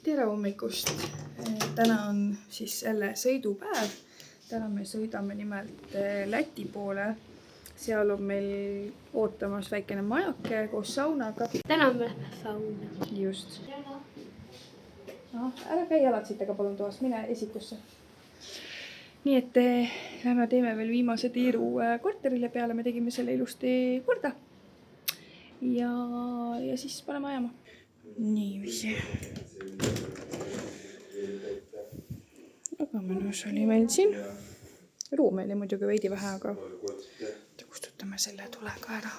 Tere hommikust! Täna on siis jälle sõidupäev. Täna me sõidame nimelt Läti poole. Seal on meil ootamas väikene majake koos saunaga. Täna me lähme sauna. Just. Ära käi jalatsitega palun toas, mine esikusse. Nii et lähme teeme veel viimase tiiru korterile peale. Me tegime selle ilusti korda. Ja siis paneme ajama. Niiviisi. Aga mõnus oli meil siin. Ruumi oli muidugi veidi vähe, aga kustutame selle tulega ära.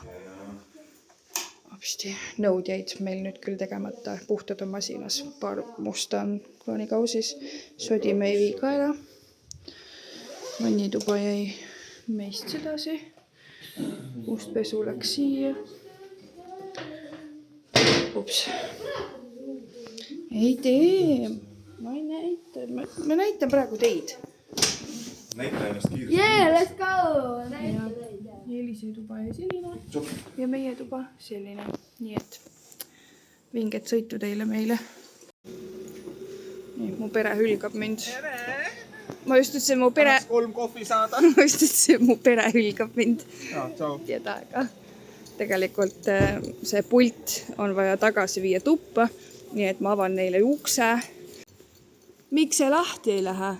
Hopsti, nõud jäid meil nüüd küll tegemata. Puhtad on masinas. Paar musta on kroonikausis. Sodime ei vii ka ära. Vannituba jäi meist sedasi. Ustpesu läks siia. Ups. Ei tee. Ma ei näita. Ma näitan praegu teid. Näita ennast kiiresti. Yeah, let's go! Elise tuba ja selline. Ja meie tuba selline. Nii et vinget sõitu teile meile. Nii, mu pere hülgab mind. Ma just ütlesin, mu pere... Tahaks 3 kohvi saada. Ma just ütlesin, mu pere hülgab mind. Ja, tšau. Tiedä, aga tegelikult see pult on vaja tagasi viia tuppa, nii et ma avan neile ukse. Miks see lahti ei lähe?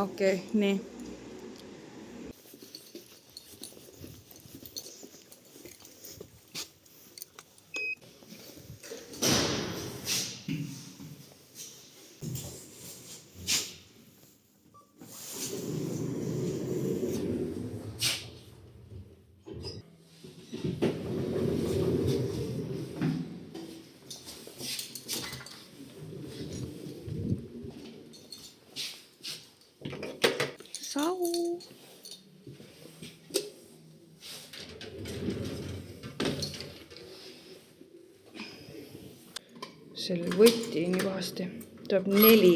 Okei, nii. Sau. Selle võtti nii pahasti. Tuleb 4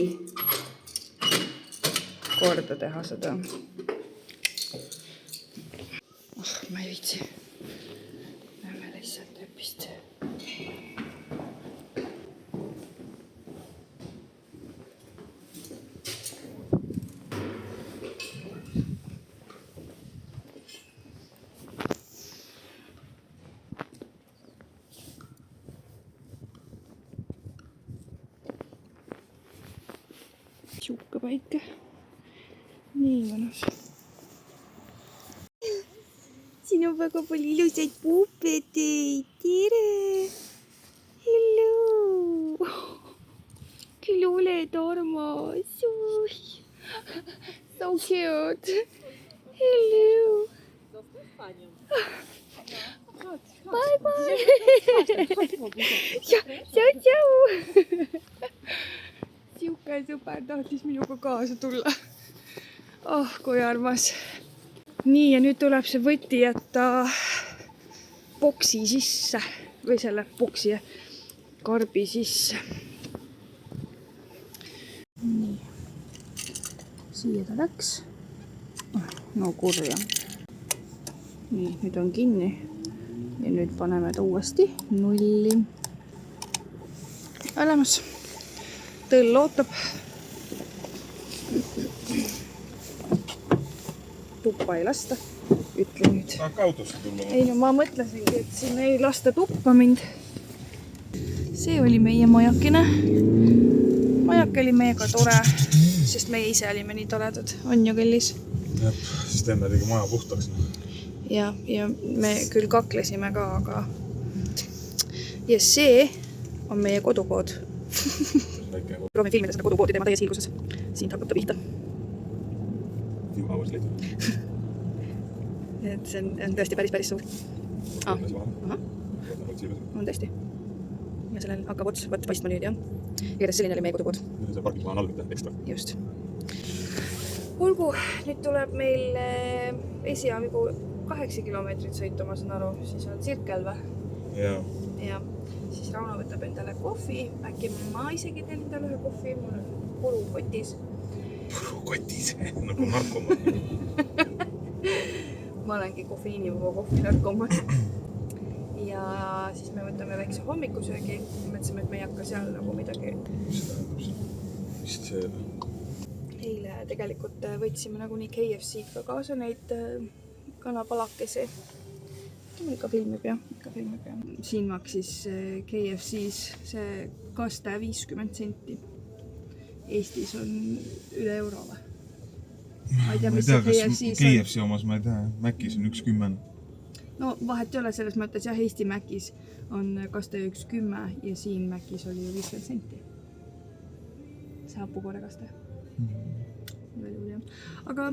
korda teha seda. Ma ei viitsi. Lähme lihtsalt öpist. Siukke paikka. Nii mõnus. Siin on väga palju ilusaid puupeteid. Tere! Hello! Küll oled armas. So cute. Hello! Bye bye! Tšau! Siuke sõber tahtis minuga kaasa tulla. Kui armas. Nii, ja nüüd tuleb see võti jätta boksi sisse. Või selle boksi karbi sisse. Nii. Siia ta läks. No kurja. Nii, nüüd on kinni. Ja nüüd paneme ta uuesti nulli. Olemas. Tõll ootab. Tuppa ei lasta. Ütle nüüd. Tahaks autosse tulla. Ei, no ma mõtlesingi, et siin ei lasta tuppa mind. See oli meie majakene. Majak oli meiega tore, sest meie ise olime nii toredad. On ju kallis? Jep, siis teeme tegi maja puhtaks. Ja me küll kaklesime ka, aga... Ja see on meie kodukood. Proovime filmida seda kodukoodi teema täies hiilguses. Siin hakkab ta pihta. Et see on tõesti päris suur. Aha. On tõesti. Ja sellel hakkab ots paistma nüüd, jah. Igatahes selline oli meie kodukood. See parkismaa on algõte, ekstra. Just. Olgu, nüüd tuleb meil esialgu 8 kilomeetrit sõitu, ma saan aru. Siis on tsirkel või? Ja siis Rauno võtab endale kohvi. Äkki ma isegi teen endale ühe kohvi. Mul on purukotis. Purukotis? Nagu narkomaan. Ma olengi kofeiinivaba kohvi narkomaan. ja siis me võtame väikse hommikusöögi. Mõtlesime, et me ei hakka seal nagu midagi. Mis tähendab see? Vist see? Eile tegelikult võtsime nagunii KFC-d ka kaasa neid kanapalakesi. Ikka filmib jah, Siin maksis KFC-s see kaste 50 senti. Eestis on üle euro või? Ma ei tea, mis see KFC-s on. KFC omas ma ei tea, Mäkis on 1,10. No vahet ei ole selles mõttes jah, Eesti Mäkis on kaste 1,10 ja siin Mäkis oli 50 senti. See hapukoorekaste. Aga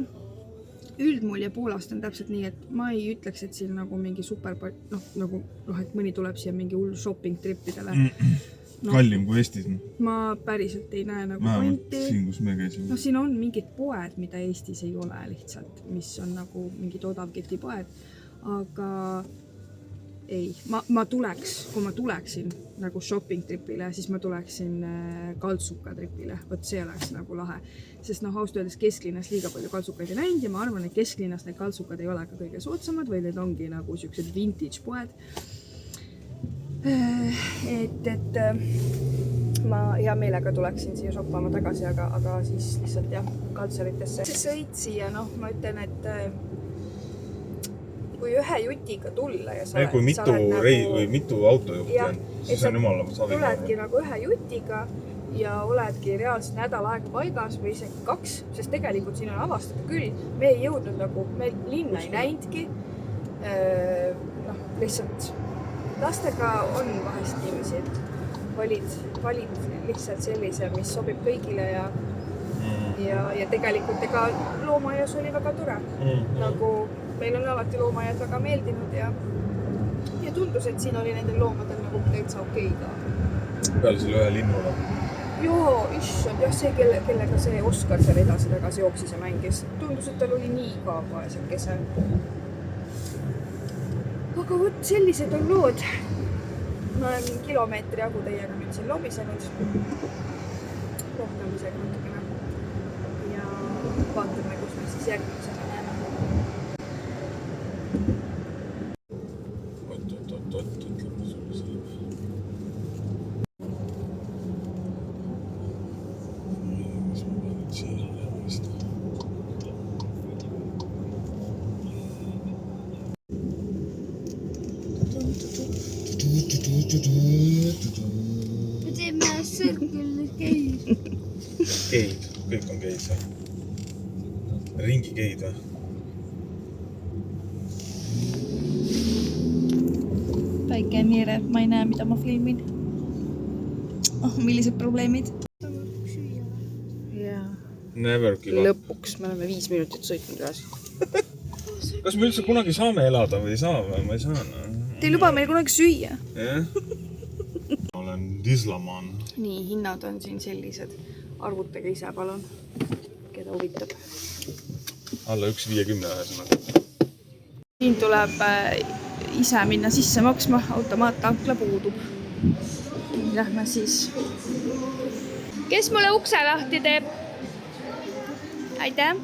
üldmulje Poolast on täpselt nii, et ma ei ütleks, et siin nagu mingi super, et mõni tuleb siia mingi hull shopping tripidele. Kallim kui Eestis. Ma päriselt ei näe nagu pointi. Siin, kus me käisime. Siin on mingid poed, mida Eestis ei ole lihtsalt, mis on nagu mingid odavketipoed. Aga ei, ma tuleks, kui ma tuleksin nagu shopping tripile, siis ma tuleksin kaltsuka tripile. Võt see oleks nagu lahe. Sest ausalt öeldes kesklinnas liiga palju kaltsukaid ei näinud ja ma arvan, et kesklinnas need kaltsukad ei ole ka kõige soodsamad, või need ongi nagu siuksed vintage poed. Et ma hea meelega tuleksin siia shoppama tagasi, aga siis lihtsalt jah, kaltsaritesse. See sõit siia, ma ütlen, et kui ühe jutiga tulla ja sa kui mitu autojuhti on, siis on jumala savi. Tuledki nagu ühe jutiga ja oledki reaalselt nädal aega paigas või isegi 2, sest tegelikult siin on avastada küll. Me ei jõudnud nagu, me linna ei näinudki. Lihtsalt lastega on vahest niiviisi, et valid lihtsalt sellise, mis sobib kõigile ja tegelikult ega loomaaias oli väga tore. Nagu meil on alati loomaaiad väga meeldinud ja tundus, et siin oli nendel loomadel nagu täitsa okei ka. Peale selle ühe linnule. Joo, issand, jah, see, kellega see Oskar seal edasi-tagasi jooksis ja mängis. Tundus, et tal oli nii ka vaesekese. Aga võt, sellised on lood. Ma olen kilomeetri jagu teiega nüüd siin lobisenud. Rohkem isegi natukene. Ja vaatame, kus me siis järgmisena näeme. Me teeme sõrgul geid. Geid, kõik on geid seal. Ringi geid või? Päike on niire, ma ei näe, mida ma filmin. Millised probleemid? Never give up. Lõpuks me oleme 5 minutit sõitnud ühes. Kas me üldse kunagi saame elada või ei saa või? Ma ei saa. Te ei luba meil kunagi süüa. Olen dislamaan. Nii, hinnad on siin sellised. Arvutage ise, palun. Keda huvitab. Alla 1,50 ühesõnaga. Siin tuleb ise minna sisse maksma. Automaattankla puudub. Lähme siis. Kes mulle ukse lahti teeb? Aitäh!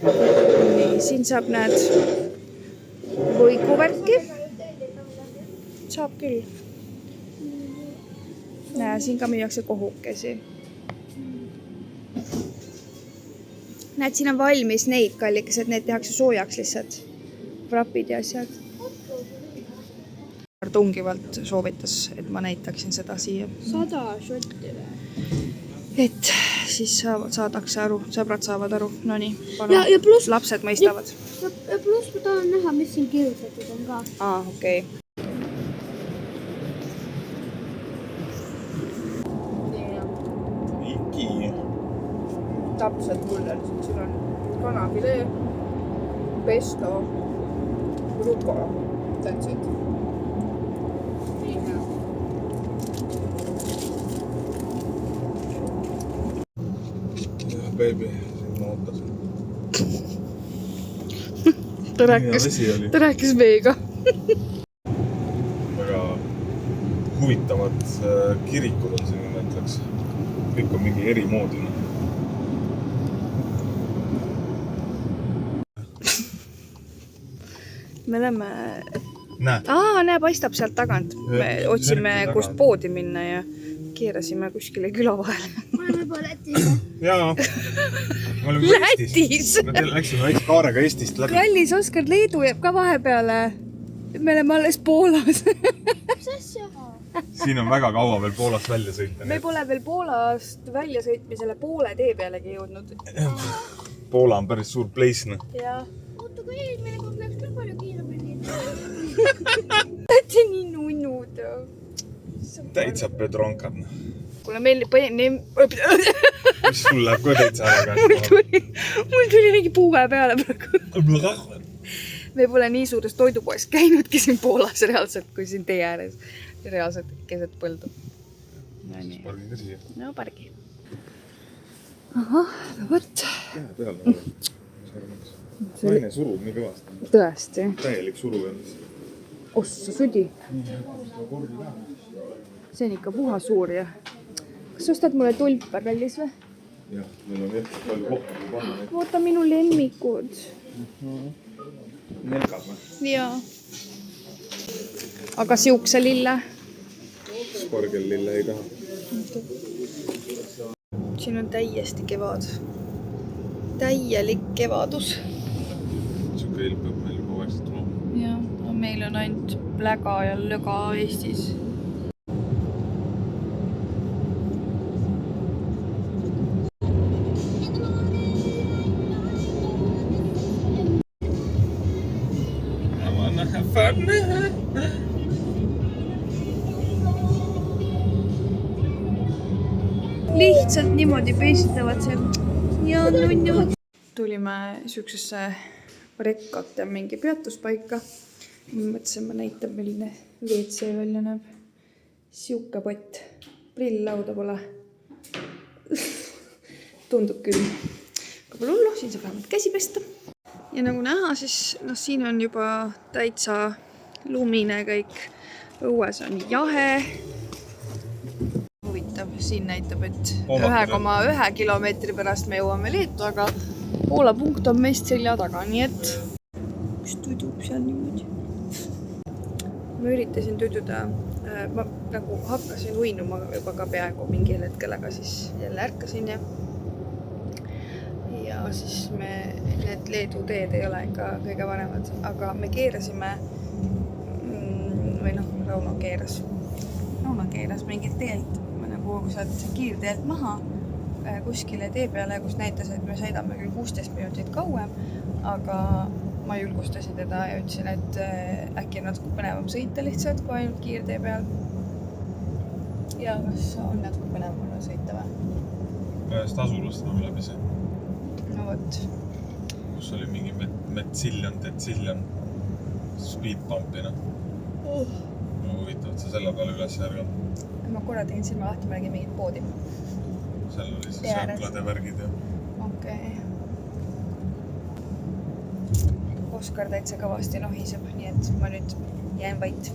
Nii, siin saab näed võikuvärki. Saab küll. Näe, siin ka müüakse kohukesi. Näed, siin on valmis neid kallikesed, need tehakse soojaks lihtsalt. Vrapid ja asjad. Tungivalt soovitas, et ma näitaksin seda siia. 100 šotti või? Et siis saadakse aru, sõbrad saavad aru. No nii, palun. Ja plus, lapsed mõistavad. Ja plus ma tahan näha, mis siin kirjutatud on ka. Okei. Iki. Täpselt mulle. Siin on kanafilee, pesto, ruko. That's it. Nii hea. Baby, ma ootasin. Ta rääkis veega. Väga huvitavad kirikud on siin, ma ütleks. Kõik on mingi eri moodi. me oleme... Näe. Näe, paistab sealt tagant. Me otsime, kust poodi minna ja keerasime kuskile küla vahele. Me oleme juba Lätis. Jaa. Me oleme Lätis! Me läksime väikse kaarega Eestist läbi. Kallis Oskar, Leedu jääb ka vahepeale. Me oleme alles Poolas. Mis asja? Siin on väga kaua veel Poolast välja sõita. Me pole veel Poolast välja sõitmisele poole tee pealegi jõudnud. Poola on päris suur place. Ja. Oota, kui eelmine kord läks küll palju kiiremini. Täitsa nii nunnud. Täitsa pedronkad. Kuule, meil Mis sul läheb ka täitsa ära? Mul tuli mingi puue peale praegu. Me pole nii suures toidupoes käinudki siin Poolas reaalselt, kui siin tee ääres. Reaalselt keset põldu. Pargin ka siia. No pargi. Ahah, võt. Käe peal. Naine surub nii kõvasti. Tõesti. Täielik surujandus. Ossa sudi. See on ikka puha suur ja... Kas ostad mulle tulpa kallis või? Jah, meil on jätkub palju kohta kui panna neid. Vaata minu lemmikud. Nelkad või? Jaa. Aga siukse lille? Spargel lille ei taha. Siin on täiesti kevad. Täielik kevadus. Siuke ilm peab meil juba vaikselt tulema. Jah, meil on ainult pläga ja löga Eestis. Lihtsalt niimoodi peesitavad seal. Ja nunnu. Tulime siuksesse rekkate mingi peatuspaika. Mõtlesin, ma näitan, milline WC välja näeb. Siuke pott. Prill lauda pole. Tundub küll. Aga pole hullu, siin saab vähemalt käsi pesta. Ja nagu näha, siis siin on juba täitsa lumine kõik. Õues on jahe. Huvitav, siin näitab, et 1,1 kilomeetri pärast me jõuame Leetu, aga Poola punkt on meist selja taga, nii et üks tudub seal niimoodi. Ma üritasin tududa, ma nagu hakkasin uinuma juba ka peaaegu mingil hetkel, aga siis jälle ärkasin ja siis need Leedu teed ei ole ikka kõige paremad, aga me keerasime või Rauno keeras mingilt teelt nagu sealt kiirteelt maha kuskile tee peale, kus näitas, et me sõidame küll 16 minutit kauem, aga ma julgustasin teda ja ütlesin, et äkki on natuke põnevam sõita lihtsalt kui ainult kiirtee peal. Ja kas on natuke põnevam sõita või? Ühest asulast on läbi see. No võt. Kus oli mingi metsillion, speed pumpina. Huvitav, et sa selle peale üles järgad. Ma korra tegin silma lahti, ma nägin mingit poodi. Seal oli siis sööklad ja värgid ja... Okei. Oskar täitsa kõvasti nohiseb, nii et ma nüüd jään vait.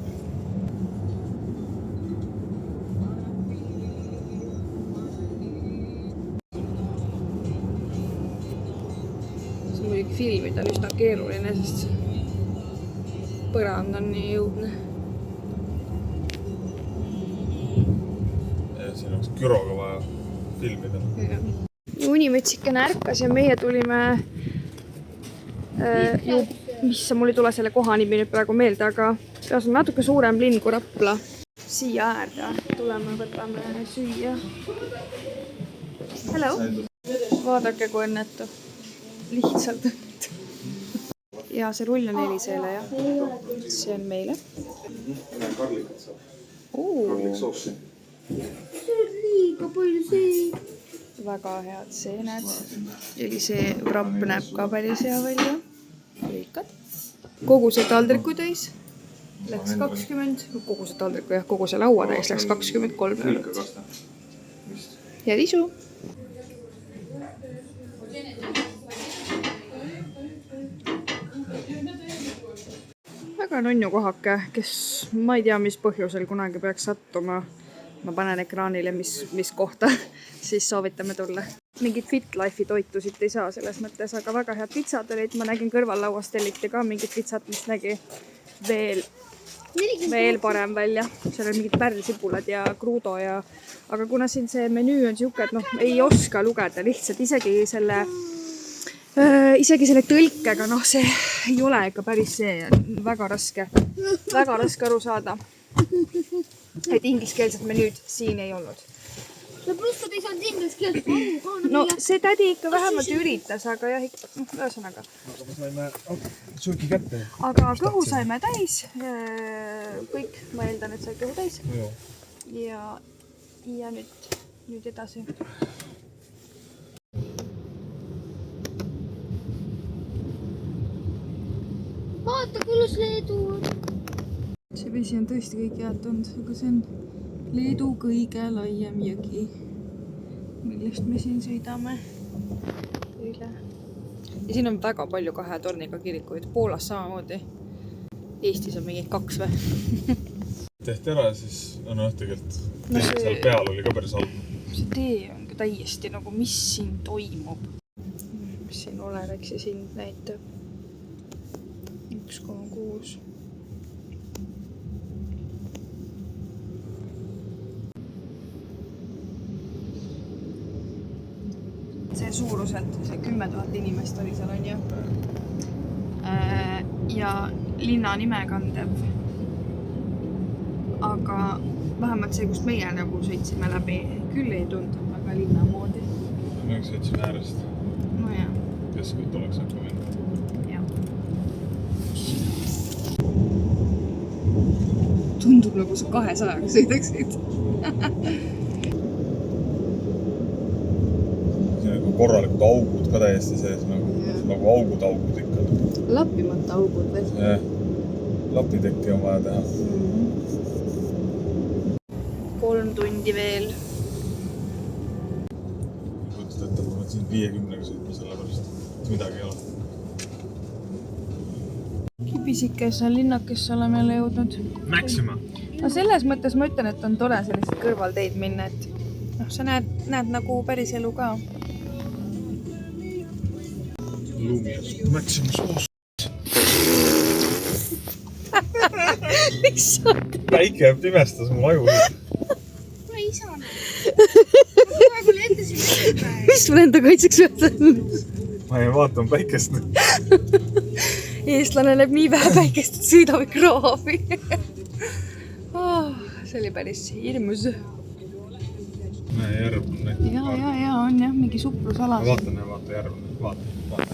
See muidugi filmida on üsna keeruline, sest põrand on nii jõudne. Ja siin oleks küroga vaja filmida. Unimetsike ärkas ja meie tulime mis mul ei tule selle koha nimi nüüd praegu meelde, aga peas on natuke suurem linn kui Rapla. Siia äärde tuleme, võtame süüa. Hello! Vaadake, kui õnnetu. Lihtsalt õnnetu. Ja see rull on Eliseele, jah. See on meile. Karlikat saab. Karlik soossi. See on liiga palju seid. Väga head seened. Elisee vrapp näeb ka päris hea välja. Lõikad. Kogu see taldriku täis läks 20, kogu see taldriku jah, kogu see laua täis läks 23 eurot. Head isu! Väga nunnu kohake, kes ma ei tea, mis põhjusel kunagi peaks sattuma. Ma panen ekraanile, mis kohta, siis soovitame tulla. mingit Fit Life'i toitu siit ei saa selles mõttes, aga väga head pitsad olid. Ma nägin kõrvallauast telliti ka mingit pitsat, mis nägi veel parem välja. Seal oli mingid pärlsibulad ja kruudo ja... Aga kuna siin see menüü on siuke, et noh, ei oska lugeda lihtsalt isegi selle tõlkega, noh, see ei ole ikka päris see, väga raske aru saada. Et ingliskeelset menüüd siin ei olnud. No pluss, et ei saanud inglise keelt aru. No see tädi ikka vähemalt üritas, aga jah, ühesõnaga. Aga me saime söögi kätte. Aga kõhu saime täis. Kõik, ma eeldan, et sai kõhu täis. Ja nüüd edasi. Vaata, kuidas Leedu on. See vesi on tõesti kõik jaotunud, aga see on Leedu kõige laiem jõgi, millest me siin sõidame üle. Ja siin on väga palju 2 torniga kirikuid, Poolas samamoodi. Eestis on mingi 2 või? Tehti ära siis, no tegelikult seal peal oli ka päris halb. See tee on ka täiesti nagu, mis siin toimub. Mis siin Olereksi siin näitab? 1,6. See suuruselt, see 10 000 inimest oli seal, on ju. Ja linna nime kandev. Aga vähemalt see, kust meie nagu sõitsime läbi, küll ei tundunud väga linna moodi. Me sõitsime äärest. No jah. Keskelt oleks äkki minna. Jah. Tundub nagu sa 200-ga sõidaksid. Korralikud augud ka täiesti sees, nagu augud ikka. Lappimata augud veel. Jah, lapitekki on vaja teha. 3 tundi veel. Kuttud, et ma pean siin 50-ga sõitma selle pärast, et midagi ei ole. Kibisikesse linnakesse oleme jälle jõudnud. Maxima! No selles mõttes ma ütlen, et on tore sellised kõrvalteid minna, et noh, sa näed nagu päris elu ka. Lumias Maximus Oos. Lihtsalt. Päike pimestas mul aju. Ma ei saa näha. Ma küll endasin päeva. Mis sul enda kaitseks öelda? Ma ei vaatan päikest. Eestlane näeb nii vähe päikest, et sõidab kraavi. See oli päris hirmus. Näe järv on näitab. Ja, on jah, mingi suplusalas. Vaata järv. Vaata,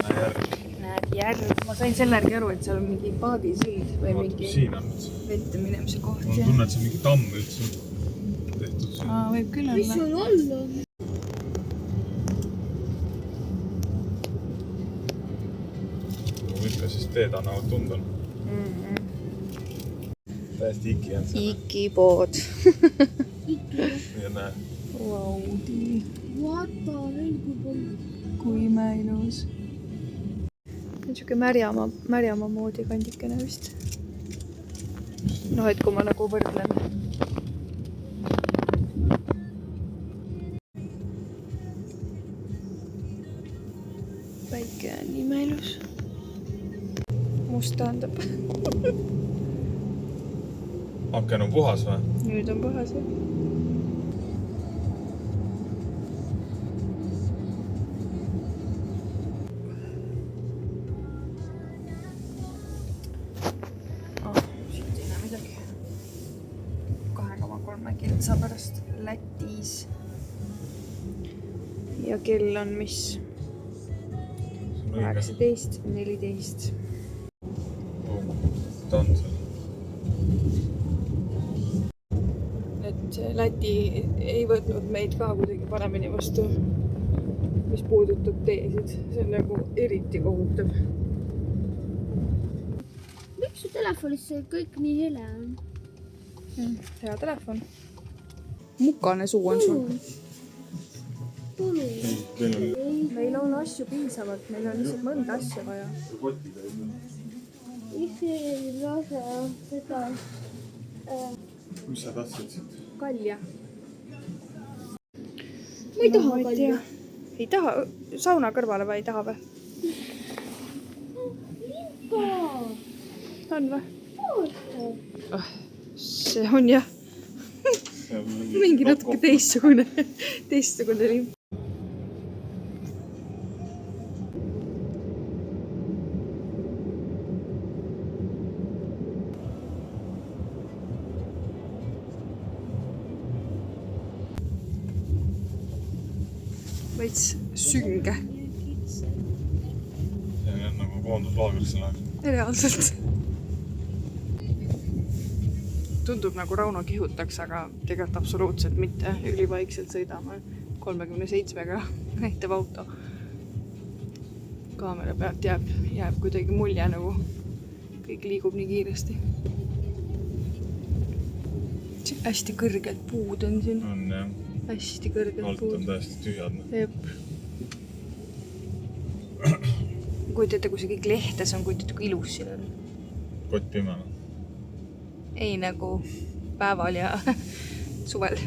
näe järv. Näed järv. Ma sain sellergi aru, et seal on mingi paadisild või mingi siin on nüüd. vette minemise koht. Ma tunnen, et see on mingi tamm üldse tehtud siin. Võib küll Mis sul all on? Ikka siis teetänavat tund on. Täiesti iki on see. Ikipood. Ja näe. Vaudi. Vaata, veel kui palju. Kui ilus. Niisugune märjamaa moodi kandikene vist. Noh, et kui ma nagu võrdlen. Päike on nii ilus. Must tähendab. Aken on puhas või? Nüüd on puhas, jah. Siit ei näe midagi. 2,3 kiltsa pärast Lätis. Ja kell on mis? 18:14. Ta on seal. Et Läti ei võtnud meid ka kuidagi paremini vastu, mis puudutab teesid. See on nagu eriti kohutav. Miks su telefonis see kõik nii hele on? Hea telefon. Mukane suu on sul. Meil on asju piisavalt, meil on lihtsalt mõnda asja vaja. Miks ei lase seda? Mis sa tahtsid siit? Kalja. Ma ei taha kalja. Ei taha, sauna kõrvale või ei taha või? On või? Oh, see on jah. Mingi natuke teistsugune limp. Veits sünge. See on nagu koonduslaagrisse läheb. Reaalselt. Tundub nagu Rauno kihutaks, aga tegelikult absoluutselt mitte. Ülivaikselt sõidame 37-ga näitab auto. Kaamera pealt jääb kuidagi mulje nagu kõik liigub nii kiiresti. Hästi kõrged puud on siin. On jah. Hästi kõrged Alt puud. on täiesti tühjad. Jep. Kujutate, kui see kõik lehtes on, kujutate, kui ilus siin on. Kott pimena. Ei nagu päeval ja suvel.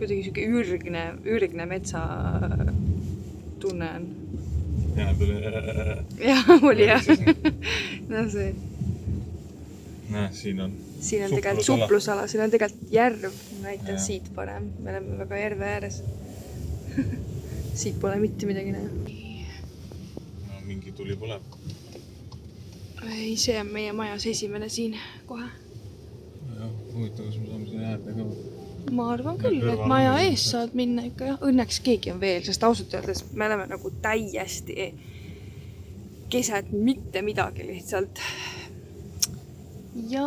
Kuidagi siuke ürgne metsa tunne on. Ja tuli. Jah, oli jah. No see. Näe, siin on tegelikult suplusala, siin on tegelikult järv. Näitan siit parem. Me oleme väga järve ääres. Siit pole mitte midagi näha. No, mingi tuli põleb. Ei, see on meie majas esimene siin kohe. Jah, huvitav, kas me saame siin äärde ka. Ma arvan küll, et maja ees saad minna ikka jah. Õnneks keegi on veel, sest ausalt öeldes me oleme nagu täiesti keset mitte midagi lihtsalt. Ja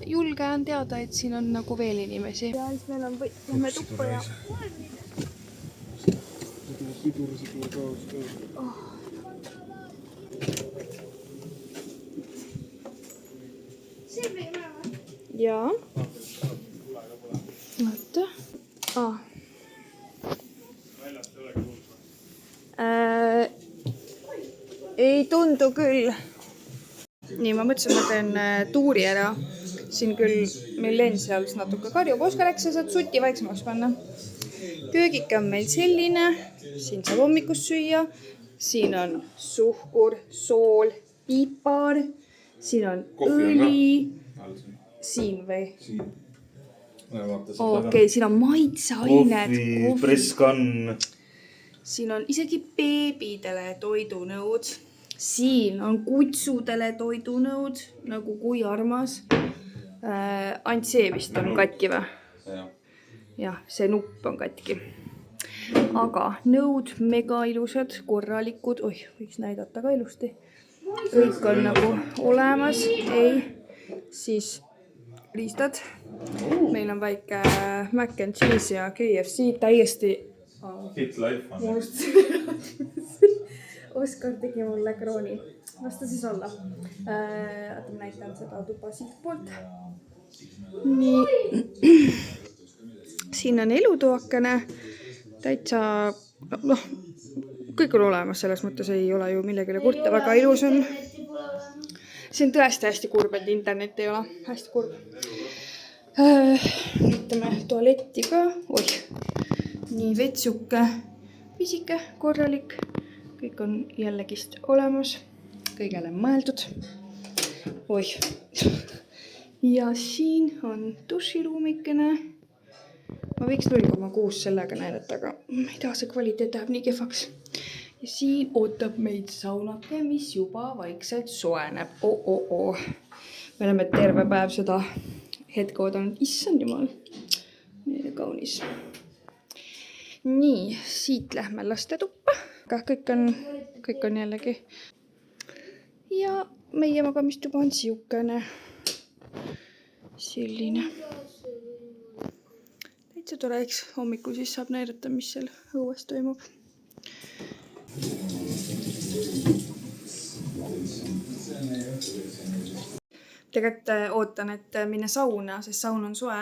julge on teada, et siin on nagu veel inimesi. Ja siis meil on lähme tuppa ja... Jaa. Oota. Ei tundu küll. Nii, ma mõtlesin, et ma teen tuuri ära. Siin küll meil lens seal natuke karjub. Oskar, äkki sa saad suti vaiksemaks panna? Köögike on meil selline. Siin saab hommikust süüa. Siin on suhkur, sool, piipar. Siin on õli. Siin või? Okei, siin on maitseained. Kohvi, presskann. Siin on isegi beebidele toidunõud. Siin on kutsudele toidunõud, nagu kui armas. Ainult see vist on katki või? Jah, see nupp on katki. Aga nõud mega ilusad, korralikud. Oih, võiks näidata ka ilusti. Kõik on nagu olemas. Ei, siis riistad. Meil on väike mac and cheese ja KFC täiesti... Fit life on. Oskar tegi mulle krooni. Las ta siis olla. Oota, ma näitan seda tuba siit poolt. Nii. Siin on elutoakene. Täitsa... noh, kõik on olemas, selles mõttes ei ole ju millegile kurta. Väga ilus on. See on tõesti hästi kurb, et internet ei ole. Hästi kurb. Näitame tualetti ka. Oih. Nii, vetsuke. Pisike, korralik. Kõik on jällegist olemas. Kõigele mõeldud. Oih. Ja siin on duširuumikene. Ma võiks 0,6 sellega näidata, aga ma ei taha, see kvaliteet läheb nii kehvaks. Ja siin ootab meid saunake, mis juba vaikselt soeneb. Me oleme terve päev seda hetke oodanud. Issand jumal. Meile kaunis. Nii, siit lähme lastetuppa. Kõik on jällegi. Ja meie magamistuba on siukene. Selline. Täitsa tore, eks hommikul siis saab näidata, mis seal õues toimub. Tegelikult ootan, et minna sauna, sest saun on soe,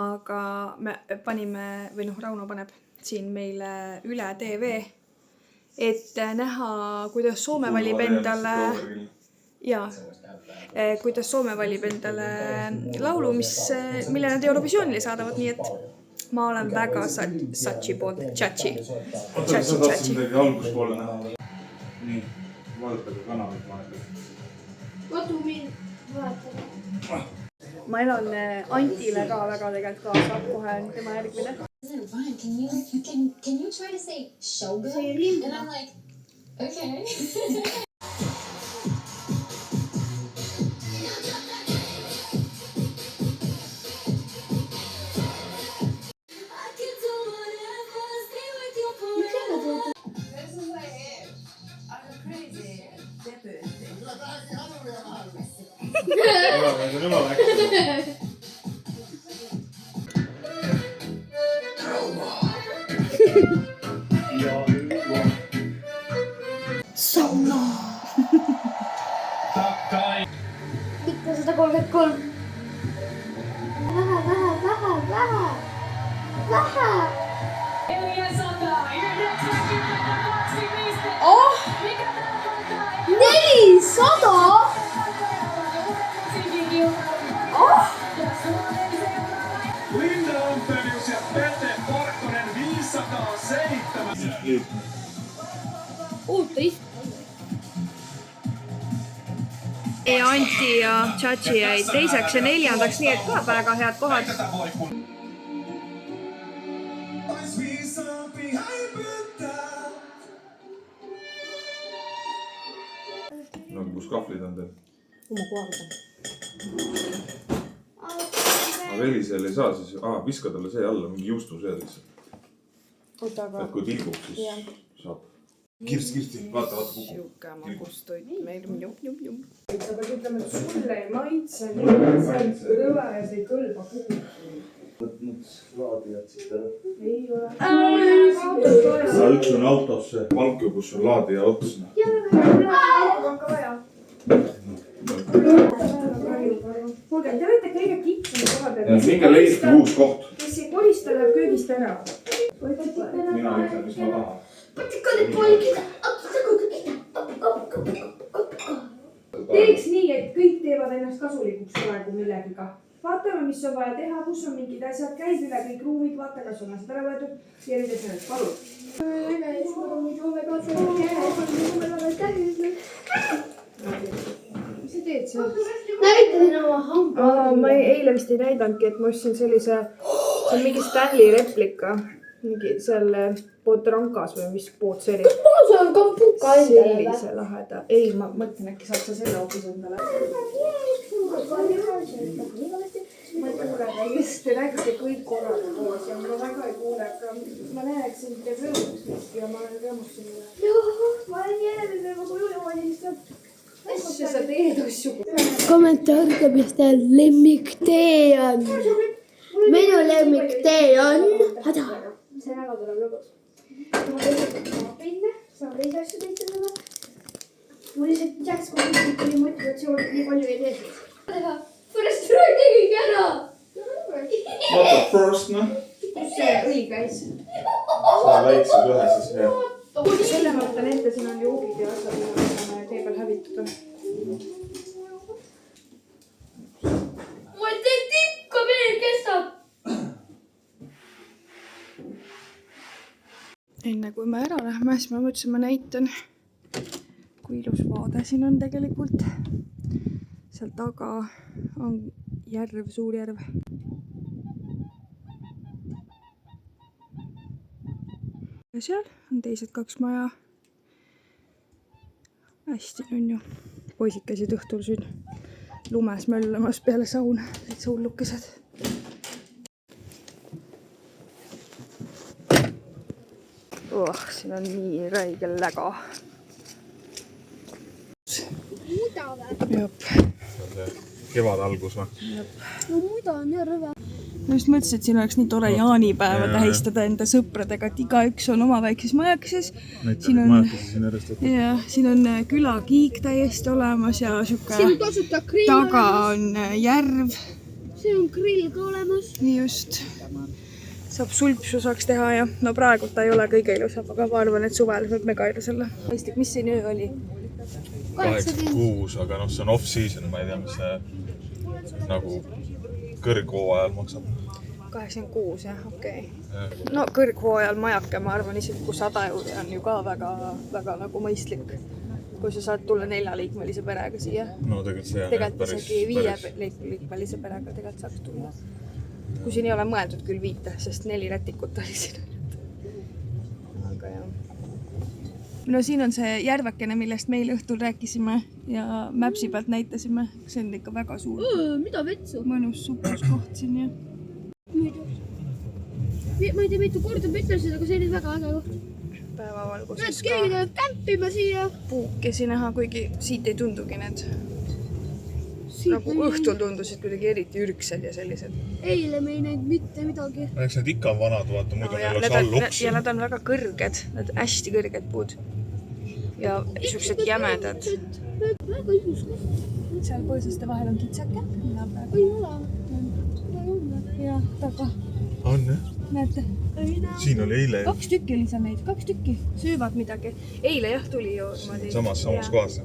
aga me panime, või noh, Rauno paneb siin meile üle TV, et näha, kuidas Soome valib endale kuidas Soome valib endale laulu, mille nad Eurovisioonile saadavad, nii et ma olen väga Sachi poolt. Chachi. Sa tahtsid midagi alguspoole näha. Nii, vaadatage kanalit vahetada. Kodu mind vaatama. Ma elan Antile ka väga tegelikult kaasa. Kohe on tema järgmine. Fine. Can you try to say shogun? See lind. And I'm like, okay. Sauna. Ikka 133. Vähe. Oh! 400? Oh! Linda Ampelius ja Pete Parkkonen 507. Uutta Anti ja Chachi jäid teiseks ja neljandaks, nii et ka väga head kohad. No kus kahvlid on teil? Oma kohaga. Aga Elisel ei saa siis, viska talle see alla, mingi juustu see lihtsalt. Oota, aga... Et kui tilgub, siis saab. Kirsti, vaata kukku. Siuke magustoit meil. Jup. Sa pead ütlema, et sulle ei maitse, nii et see on rõve ja see ei kõlba kuhu. Võtnud laadijad siit ära. Ei ole. Üks on autosse. Palku, kus on laadija ots. Kuulge, te olete kõige kitsam koha peal. Minge leidke uus koht. Kes ei kolista, läheb köögist ära. Mina ütlen, mis ma tahan. Teeks nii, et kõik teevad ennast kasulikuks praegu millegiga. Vaatame, mis on vaja teha, kus on mingid asjad, käid üle kõik ruumid, vaata, kas on asjad ära võetud ja nüüd esimest, palun. Mis sa teed seal? Näitasin oma hamba. Ma eile vist ei näidanudki, et ma ostsin sellise, see on mingi Stanley replika. Mingi seal Podrankas või mis pood see oli. See on kampuka endale. Sellise laheda. Ei, ma mõtlen, äkki saad sa selle hoopis endale. Ma ei kuule ka just, te räägite kõik korraga koos ja ma väga ei kuule, aga ma näeks sind ja rõõmust ja ma rõõmustan üle. Ma olen jäänud juba koju ja ma olin lihtsalt. Asja sa teed asju. Kommentaarida, mis teie lemmiktee on. Minu lemmiktee on häda. See väga tuleb lõbus. Ma teised pinne, saan teisi asju teistada. Mul lihtsalt jääks, kui tuli motivatsiooni nii palju ei tee. Pärast üle tegigi ära. Vaata first, noh. Kus see õli käis? Sa väikses ühe siis hea. Selle ma võtan ette, siin on joogid ja asjad, mida me saame tee peal hävitada. Ma teen tikka veel kestab. Enne kui me ära lähme, siis ma mõtlesin, ma näitan, kui ilus vaade siin on tegelikult. Seal taga on järv, suur järv. Ja seal on teised kaks maja. Hästi nunnu. Poisid käisid õhtul siin lumes möllamas peale sauna. Täitsa hullukesed. Siin on nii räigel läga. Muda või? Jop. Kevad algus või? No muda on ju rõve. Ma just mõtlesin, et siin oleks nii tore jaanipäeva tähistada enda sõpradega, et igaüks on oma väikses majakeses. Näitame majakesi siin järjest ette. Ja siin on külakiik täiesti olemas ja siuke Siin on tasuta grill taga olemas. on järv. Siin on grill ka olemas. Nii just. Saab sulpsu saaks teha ja no praegu ta ei ole kõige ilusam, aga ma arvan, et suvel võib mega ilus olla. Mõistlik, mis siin öö oli? 86, aga noh, see on off-season, ma ei tea, mis see nagu kõrghooajal maksab. 86 jah, okei. No kõrghooajal majake, ma arvan isegi kui 100 euri on ju ka väga nagu mõistlik. Kui sa saad tulla 4-liikmelise perega siia. No tegelikult see on tegelikult isegi 5-liikmelise perega tegelikult saaks tulla. Kui siin ei ole mõeldud küll 5, sest 4 rätikut oli siin. Aga jah. No siin on see järvekene, millest meil õhtul rääkisime ja Mapsi pealt näitasime. See on ikka väga suur. Mida vetsu? Mõnus supus koht siin ja. Ma ei tea, mitu korda ma ütlesin, aga see oli väga äge koht. Päevavalguses Keegi tuleb kämpima siia. puukesi näha, kuigi siit ei tundugi need. Nagu õhtul tundusid kuidagi eriti ürgsed ja sellised. Eile me ei näinud mitte midagi. Eks need ikka on vanad, vaata, muidu ja, oleks all oksi. ja nad on väga kõrged, nad hästi kõrged puud. Ja niisugused jämedad. Väga ilus koht. Seal põõsaste vahel on kitsake. Ei ole. Ja taga. On jah? Näete? Siin oli eile 2 tükki oli seal neid, 2 tükki. Söövad midagi. Eile jah tuli ju. samas kohas.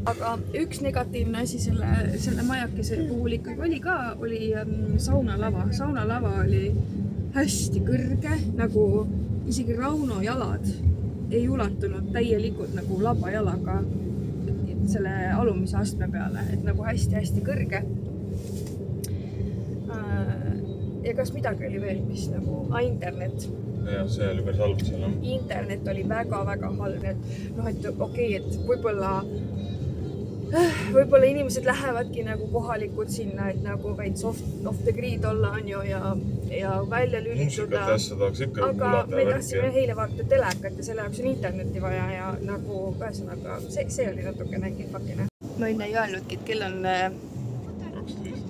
Aga üks negatiivne asi selle majakese puhul ikkagi oli saunalava. Saunalava oli hästi kõrge, nagu isegi Rauno jalad ei ulatunud täielikult nagu labajalaga selle alumise astme peale, et nagu hästi-hästi kõrge. Ja kas midagi oli veel, mis nagu internet. Ja see oli päris halb seal. Internet oli väga-väga halb, et noh, et okei, et võib-olla inimesed lähevadki nagu kohalikud sinna, et nagu veits off the grid olla on ju ja välja lülituda. Aga me tahtsime eile vaadata telekat ja selle jaoks on interneti vaja ja nagu ühesõnaga see oli natukene kihvakene. Ma enne ei öelnudki, et kell on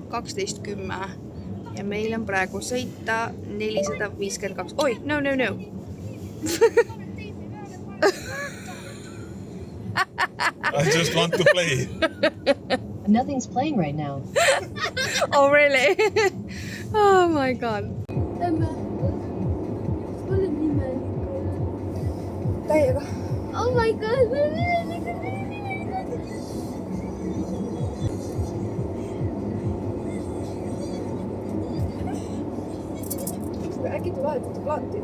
12:10 ja meil on praegu sõita 452. Oi, no. I just want to play. Nothing's playing right now. Oh, really? Oh my god. Täiega. Oh my god. Äkki tu vahetad plaati?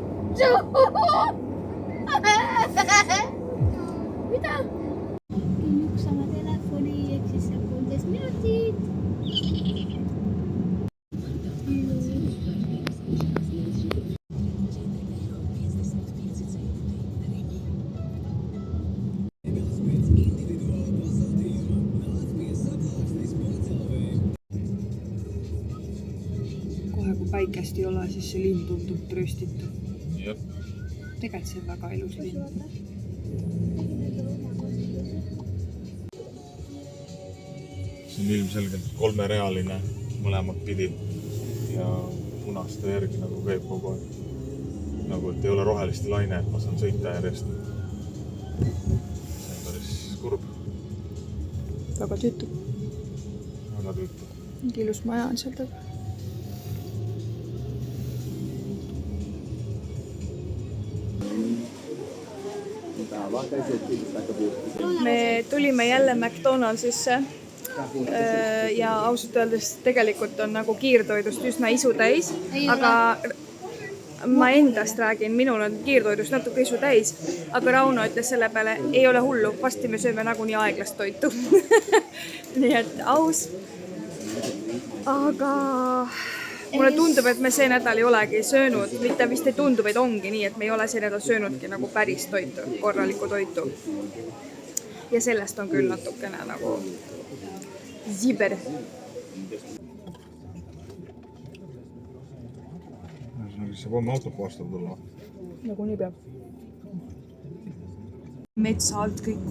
Mida? Üks sama telefoni, ehk siis 13 minutit. Kohe kui päikest ei ole, siis see linn tundub tröstitu. Jep. Tegelikult see on väga ilus linn. See on ilmselgelt 3-realine mõlemat pidi ja punaste järgi nagu käib kogu aeg. Nagu, et ei ole roheliste laine, et ma saan sõita järjest. See on päris kurb. Väga tüütu. Väga tüütu. Ilus maja on seal taga. Me tulime jälle McDonaldsisse ja ausalt öeldes tegelikult on nagu kiirtoidust üsna isu täis, aga ma endast räägin, minul on kiirtoidust natuke isu täis, aga Rauno ütles selle peale, ei ole hullu, vasti me sööme nagunii aeglast toitu. Nii et aus. Aga mulle tundub, et me see nädal ei olegi söönud, mitte vist ei tundu, vaid ongi nii, et me ei ole see nädal söönudki nagu päris toitu, korralikku toitu. Ja sellest on küll natukene nagu ziber. Siis saab oma autot puhastada tulla. Nagu nii peab. Metsa alt kõik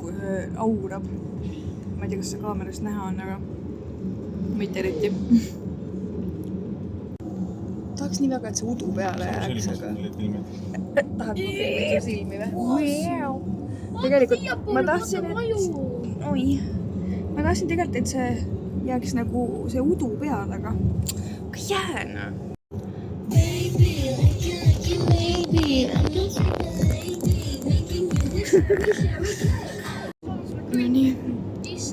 aurab. Ma ei tea, kas see kaamerast näha on, aga mitte eriti. Tahaks nii väga, et see udu peale jääks, aga... Tahad ma filmida su silmi või? Tegelikult ma tahtsin, et see jääks nagu see udu peale, aga jääna.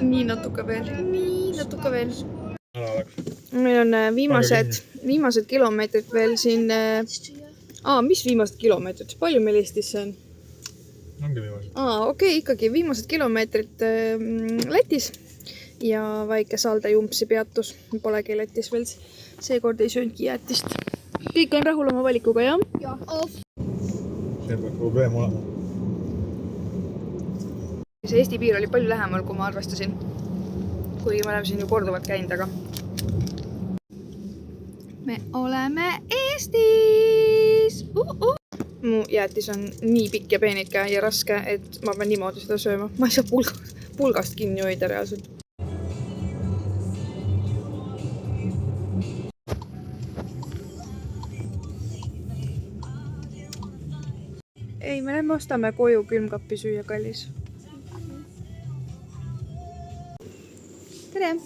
Nii natuke veel. Meil on viimased viimased kilomeetrid veel siin... mis viimased kilomeetrid? Palju meil Eestis see on? Ongi viimased. Okei, ikkagi viimased kilomeetrid Lätis ja väike Salde Jumpsi peatus. Polegi Lätis veel. Seekord ei söönudki jäätist. Kõik on rahul oma valikuga, jah? See peab probleem olema. See Eesti piir oli palju lähemal, kui ma arvestasin. Kuigi me oleme siin ju korduvalt käinud, aga... Me oleme Eestis! Mu jäätis on nii pikk ja peenike ja raske, et ma pean niimoodi seda sööma. Ma ei saa pulgast kinni hoida reaalselt. Ei, me lähme ostame koju külmkappi süüa, kallis. Tere!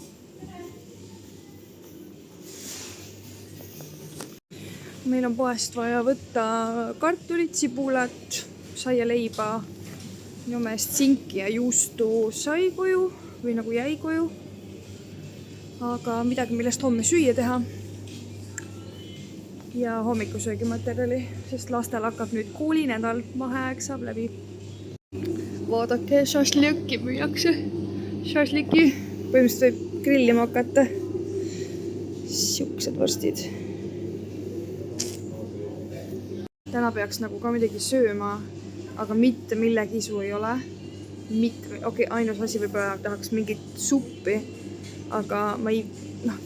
Meil on poest vaja võtta kartulit, sibulat, saialeiba, minu meelest sinki ja juustu sai koju või nagu jäi koju. Aga midagi, millest homme süüa teha. Ja hommikusöögimaterjali, sest lastel hakkab nüüd koolinädal, vaheaeg saab läbi. Vaadake, šašlõkki müüakse. Šašlõki. Põhimõtteliselt võib grillima hakata. Siuksed vorstid. Täna peaks nagu ka midagi sööma, aga mitte millegi isu ei ole. Okei, ainus asi võib-olla tahaks mingit suppi, aga ma ei...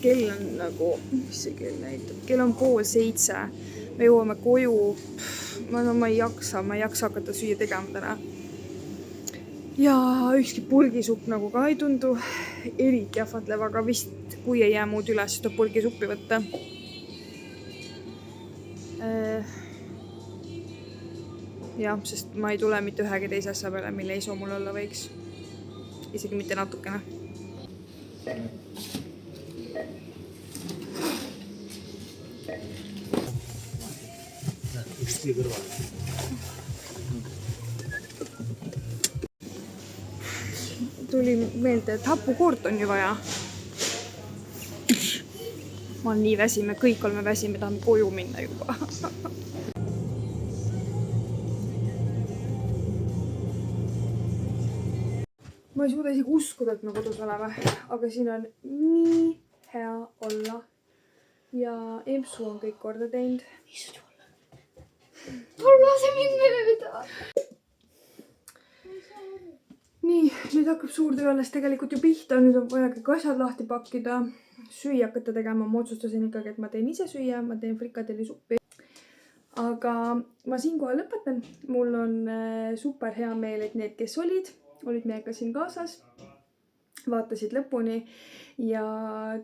kell on nagu... Mis see kell näitab? Kell on 6:30. Me jõuame koju. Ma ei jaksa hakata süüa tegema täna. Ja ükski purgisupp nagu ka ei tundu eriti ahvatlev, aga vist kui ei jää muud üles, siis tuleb purgisuppi võtta. Jah, sest ma ei tule mitte ühegi teise asja peale, mille isu mul olla võiks. Isegi mitte natukene. Tuli meelde, et hapukoort on ju vaja. Ma olen nii väsime, kõik oleme väsime, tahame koju minna juba. Ma ei suuda isegi uskuda, et me kodus oleme, aga siin on nii hea olla. Ja Empsu on kõik korda teinud. Lase mind mööda! Nii, nüüd hakkab suur töö alles tegelikult ju pihta. Nüüd on vaja kõik asjad lahti pakkida. Süüa hakata tegema. Ma otsustasin ikkagi, et ma teen ise süüa. Ma teen frikadellisuppi. Aga ma siinkohal lõpetan. Mul on super hea meel, et need, kes olid meiega siin kaasas. Vaatasid lõpuni. Ja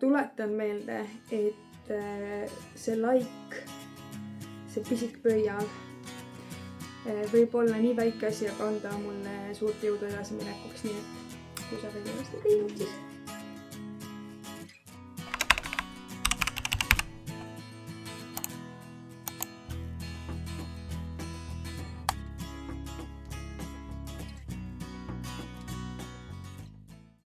tuletan meelde, et see like, see pisik pöial võib olla nii väike asi, aga anda mulle suurt jõudu edasi minekuks, nii et kui sa veel ennast ei teinud, siis